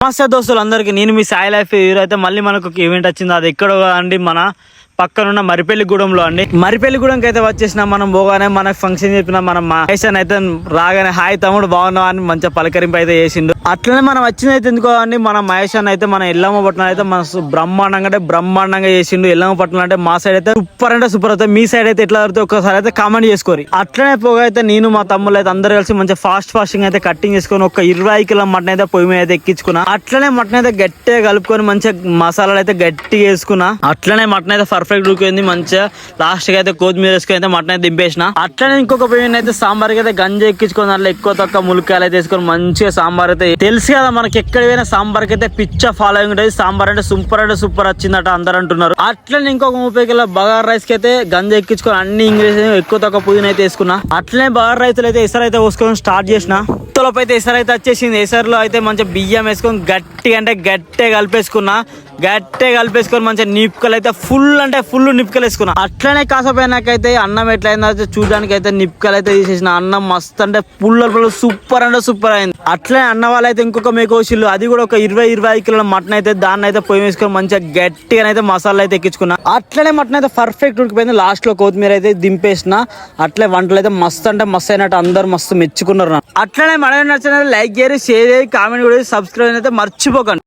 నమస్తే దోస్తులు అందరికి, నేను మీ సాయి లైఫ్. ఈరోజైతే మళ్ళీ మనకు ఒక ఈవెంట్ వచ్చింది. అది ఎక్కడ అండి, మన పక్కనున్న మరిపెల్లిగూడెంలో అండి. మరిపెల్లిగూడెంకి అయితే వచ్చేసిన మనం పోగానే మనకు ఫంక్షన్ చెప్పిన మన మహేషన్ అయితే రాగానే హాయ్ తమ్ముడు బాగున్నావా అని మంచిగా పలకరింపు అయితే చేసిండు. అట్లనే మనం వచ్చింది అయితే ఎందుకో అండి, మన మహేషన్ అయితే మన ఎల్లమ్మ పట్నం అయితే మన బ్రహ్మాండంగా చేసిండు. ఎల్లమ్మ పట్నం అంటే మా సైడ్ అయితే సూపర్ అంటే సూపర్ అవుతుంది. మీ సైడ్ అయితే ఎట్లా అవుతుంది ఒకసారి అయితే కామెంట్ చేసుకోరి. అట్లనే పోగా అయితే నేను మా తమ్ముళ్ళు అయితే అందరు కలిసి మంచిగా ఫాస్టింగ్ అయితే కట్టింగ్ చేసుకొని ఒక 20 కిలో మటన్ అయితే పొయ్యి మీద అయితే ఎక్కించుకున్నా. అట్లనే మటన్ అయితే గట్టిగా కలుపుకొని మంచిగా మసాలాలు అయితే గట్టిగా వేసుకున్నా. అట్లనే మటన్ అయితే పర్ఫెక్ట్ ఉడికింది. మంచిగా లాస్ట్ గా అయితే కొత్తిమీర వేసుకొని అయితే మటన్ అయితే దింపేసిన. అట్లనే ఇంకొక పొయ్యి అయితే సాంబార్ అయితే గంజి ఎక్కించుకొని దాంట్లో ఎక్కువ తక్కువ ములక్కాయలు అయితే వేసుకొని మంచిగా సాంబార్ అయితే తెలుసు కదా మనకి ఎక్కడ పోయినా సాంబార్ కి అయితే పిచ్చ ఫాలోయింగ్ ఉంటుంది. సాంబార్ అంటే సూపర్ వచ్చిందట అందరు అంటున్నారు. అట్లనే ఇంకొక 30 కిలో బగార్ రైస్ కి అయితే గంజి ఎక్కించుకొని అన్ని ఇంగ్రీడియంట్స్ ఎక్కువ తక్కువ పుదీనా అయితే వేసుకున్నా. అట్లనే బగార్ రైతులు అయితే ఎసరు అయితే పోసుకొని స్టార్ట్ చేసిన. లోపు అయితే ఎసరు అయితే వచ్చేసింది. ఎసరులో అయితే మంచిగా బియ్యం వేసుకొని గట్టిగా కలిపేసుకొని మంచిగా నిప్పుకలు అయితే ఫుల్ నిప్పుకలు వేసుకున్నా. అట్లనే కాసపోయినాకైతే అన్నం ఎట్లయిందో చూడడానికి అయితే నిప్పుకలు అయితే తీసేసిన. అన్నం మస్తు అంటే పుల్ల సూపర్ అయింది. అట్లనే అన్న వాళ్ళు అయితే ఇంకొక మేకోసిల్లు, అది కూడా ఒక 20 కిలోల మటన్ అయితే దాన్ని అయితే పొయ్యి వేసుకొని మంచిగా గట్టిగా అయితే మసాలా అయితే ఎక్కించుకున్నా. అట్లనే మటన్ అయితే పర్ఫెక్ట్ ఉడికిపోయింది. లాస్ట్ లో కొత్తిమీర అయితే దింపేసిన. అట్లే వంటలు అయితే మస్తు అయినట్టు అందరు మస్తు మెచ్చుకున్నారు. అట్లనే మన నచ్చిన లైక్ చేయరు, షేర్ చేయి, కామెంట్ కూడా సబ్స్క్రైబ్ అయితే మర్చిపోకండి.